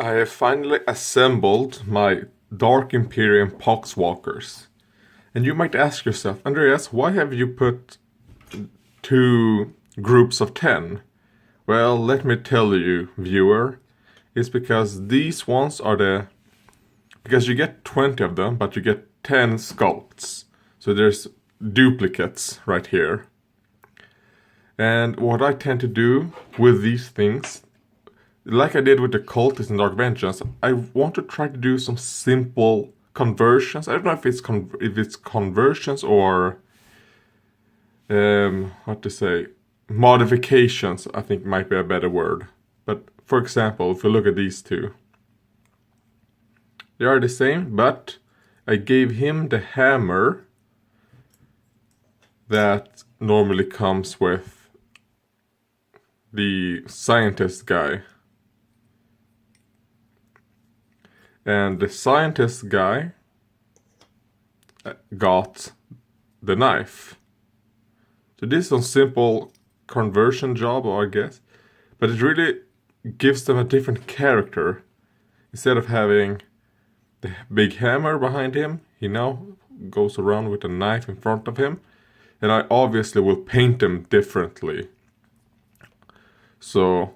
I have finally assembled my Dark Imperium Poxwalkers. And you might ask yourself, Andreas, why have you put two groups of 10? Well, let me tell you, viewer, it's because these ones are because you get 20 of them, but you get 10 sculpts. So there's duplicates right here. And what I tend to do with these things, like I did with the cultists in Dark Vengeance, I want to try to do some simple conversions. I don't know if it's conversions or what to say, modifications. I think might be a better word. But for example, if you look at these two, they are the same, but I gave him the hammer that normally comes with the scientist guy. And the scientist guy got the knife. So this is a simple conversion job, I guess. But it really gives them a different character. Instead of having the big hammer behind him, he now goes around with a knife in front of him. And I obviously will paint them differently. So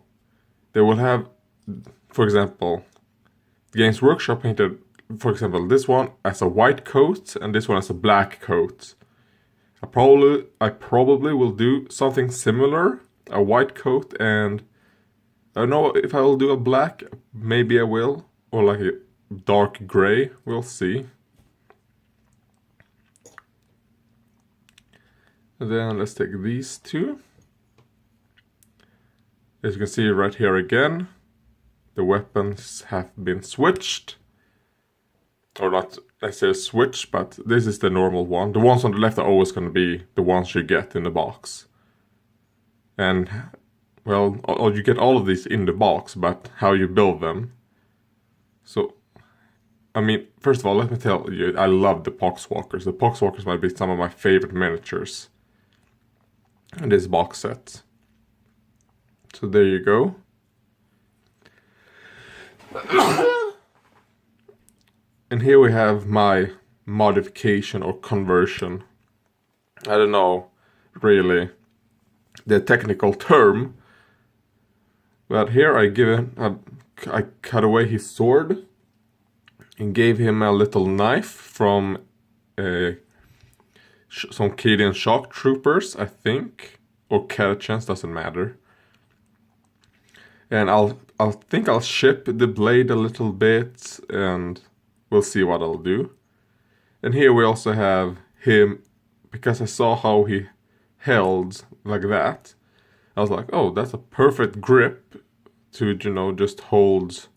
they will have, for example, Games Workshop painted, for example, this one as a white coat and this one as a black coat. I probably will do something similar, a white coat, and I don't know if I will do a black, maybe I will, or like a dark gray, we'll see. And then let's take these two. As you can see right here again, the weapons have been switched. Or not necessarily switched, but this is the normal one. The ones on the left are always going to be the ones you get in the box. And, well, you get all of these in the box, but how you build them. So, I mean, first of all, let me tell you, I love the Poxwalkers. The Poxwalkers might be some of my favorite miniatures in this box set. So there you go. And here we have my modification or conversion. I don't know really the technical term, but here I cut away his sword and gave him a little knife from some Cadian shock troopers, I think, or Catachans, doesn't matter. And I'll think I'll ship the blade a little bit, and we'll see what I'll do. And here we also have him, because I saw how he held like that. I was like, oh, that's a perfect grip to, just hold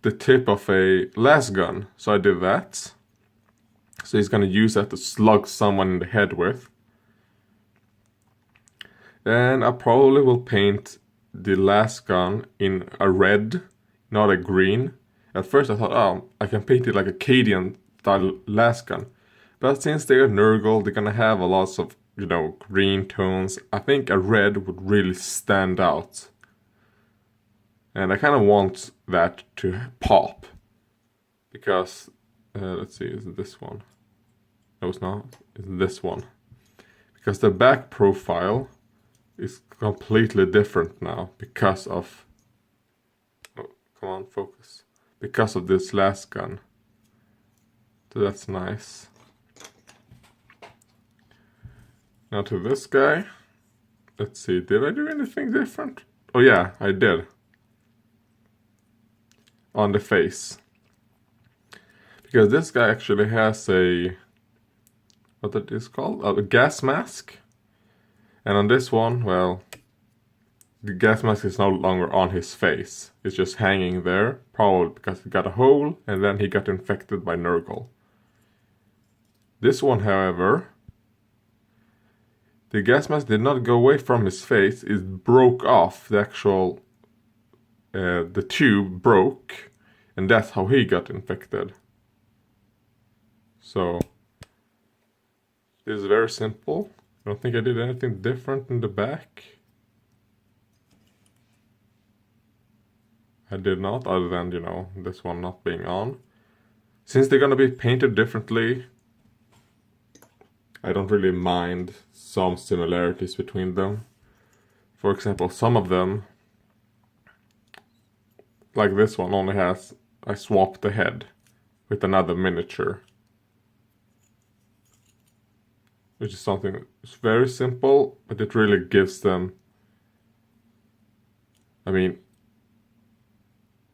the tip of a las gun. So I did that. So he's gonna use that to slug someone in the head with. And I probably will paint the las gun in a red, not a green. At first I thought, oh, I can paint it like a Cadian style las gun. But since they're Nurgle, they're gonna have a lot of, green tones. I think a red would really stand out. And I kind of want that to pop. Because, let's see, is it this one? No, it's not. It's this one. Because the back profile is completely different now because of... Oh, come on, focus. Because of this las gun. So that's nice. Now to this guy. Let's see, did I do anything different? Oh yeah, I did. On the face. Because this guy actually has a... what that is called? A gas mask. And on this one, well, the gas mask is no longer on his face. It's just hanging there, probably because he got a hole and then he got infected by Nurgle. This one, however, the gas mask did not go away from his face. It broke off. The actual, the tube broke, and that's how he got infected. So, this is very simple. I don't think I did anything different in the back. I did not, other than, this one not being on. Since they're gonna be painted differently, I don't really mind some similarities between them. For example, some of them, like this one, only has, I swapped the head with another miniature. Which is something that's very simple, but it really gives them, I mean,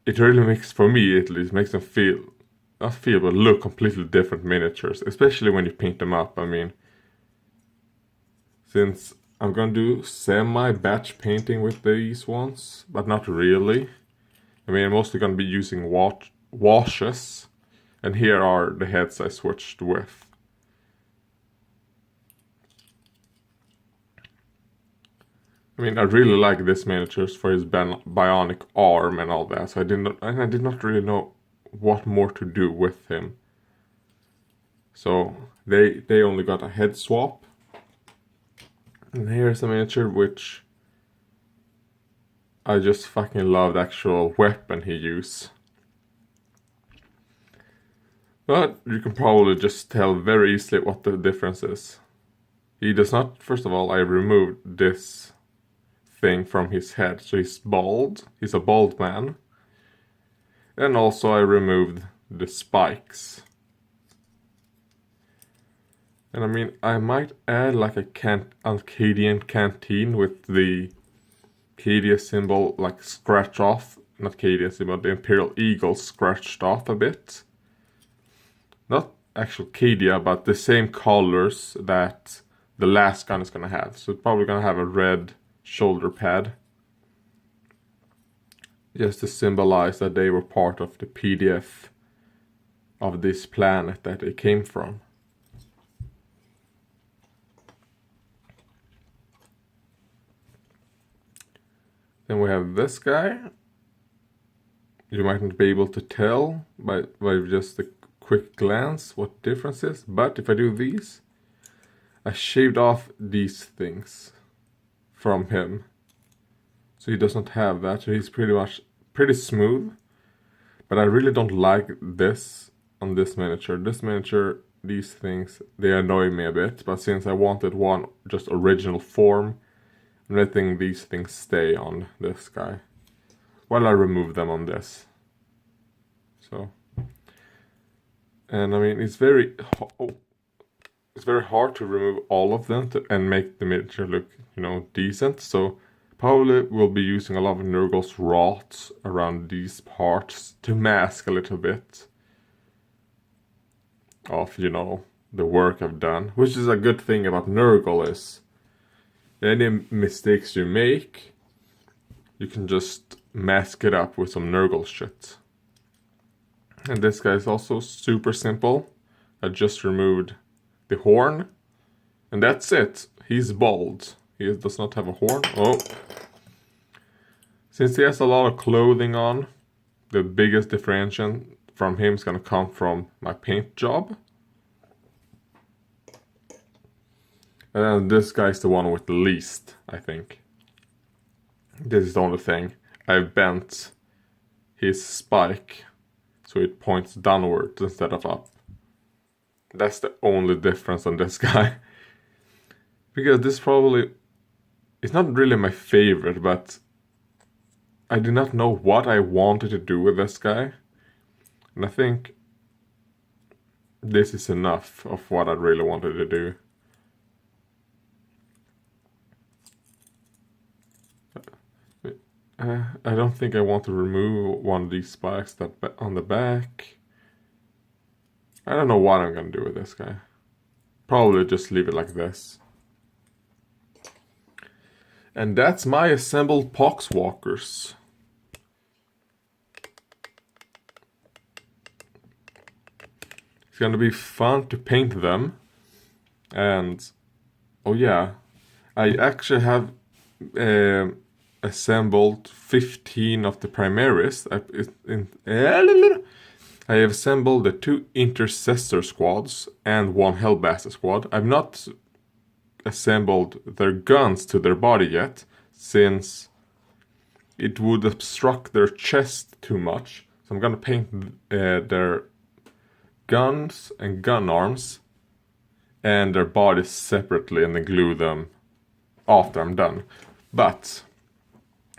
it really makes, for me at least, makes them feel, not feel, but look completely different miniatures, especially when you paint them up. I mean, since I'm gonna do semi-batch painting with these ones, but not really. I mean, I'm mostly gonna be using washes, and here are the heads I switched with. I mean, I really like this miniatures for his bionic arm and all that, so I did not really know what more to do with him. So they only got a head swap. And here's a miniature which I just fucking love the actual weapon he used. But you can probably just tell very easily what the difference is. He does not, first of all, I removed this thing from his head, so he's bald. He's a bald man. And also I removed the spikes. And I mean, I might add like a Acadian canteen with the Acadia symbol like scratch off. Not Acadia symbol, the Imperial Eagle scratched off a bit. Not actual Acadia, but the same colors that the last gun is gonna have. So it's probably gonna have a red shoulder pad. Just to symbolize that they were part of the PDF of this planet that they came from. Then we have this guy. You mightn't be able to tell by just a quick glance what difference is, but if I do these, I shaved off these things from him. So he doesn't have that, so he's pretty smooth. But I really don't like this on this miniature. This miniature, these things, they annoy me a bit, but since I wanted one just original form, I'm letting these things stay on this guy while I remove them on this. So, and I mean, it's very hard to remove all of them and make the miniature look, decent. So probably we'll be using a lot of Nurgle's rots around these parts to mask a little bit of, the work I've done. Which is a good thing about Nurgle is any mistakes you make, you can just mask it up with some Nurgle shit. And this guy is also super simple. I just removed the horn, and that's it. He's bald. He does not have a horn. Oh. Since he has a lot of clothing on, the biggest differentiation from him is gonna come from my paint job. And then this guy's the one with the least, I think. This is the only thing. I've bent his spike so it points downwards instead of up. That's the only difference on this guy. Because this probably, it's not really my favorite, but I did not know what I wanted to do with this guy. And I think this is enough of what I really wanted to do. I don't think I want to remove one of these spikes that on the back. I don't know what I'm gonna do with this guy. Probably just leave it like this. And that's my assembled Poxwalkers. It's gonna be fun to paint them. And, oh yeah, I actually have assembled 15 of the Primaris. I have assembled the 2 Intercessor squads and 1 Hellblaster squad. I've not assembled their guns to their body yet, since it would obstruct their chest too much. So I'm gonna paint their guns and gun arms and their bodies separately and then glue them after I'm done. But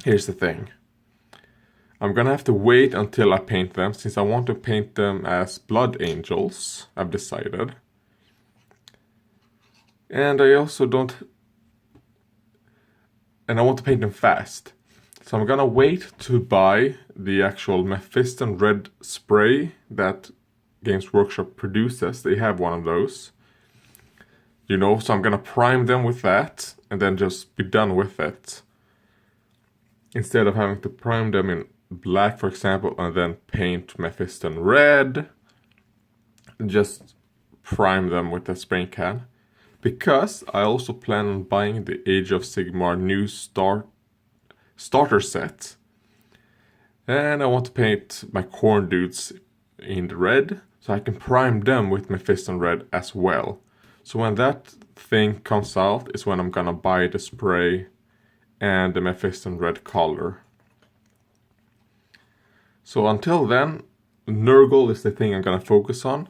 here's the thing. I'm gonna have to wait until I paint them, since I want to paint them as blood angels, I've decided. And I also don't... And I want to paint them fast. So I'm gonna wait to buy the actual Mephiston red spray that Games Workshop produces. They have one of those. You know, so I'm gonna prime them with that and then just be done with it. Instead of having to prime them in black, for example, and then paint Mephiston red, just prime them with a spray can. Because I also plan on buying the Age of Sigmar new starter set. And I want to paint my corn dudes in the red, so I can prime them with Mephiston red as well. So when that thing comes out is when I'm gonna buy the spray and the Mephiston red color. So until then, Nurgle is the thing I'm gonna focus on.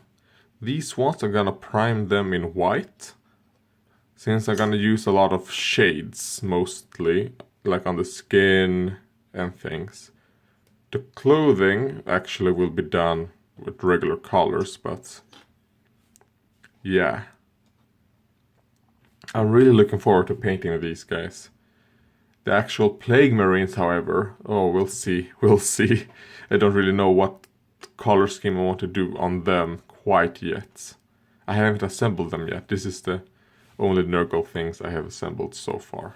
These ones I'm gonna prime them in white, since I'm gonna use a lot of shades mostly, like on the skin and things. The clothing actually will be done with regular colors, but yeah. I'm really looking forward to painting these guys. The actual Plague Marines, however, oh, we'll see. I don't really know what color scheme I want to do on them quite yet. I haven't assembled them yet. This is the only Nurgle things I have assembled so far.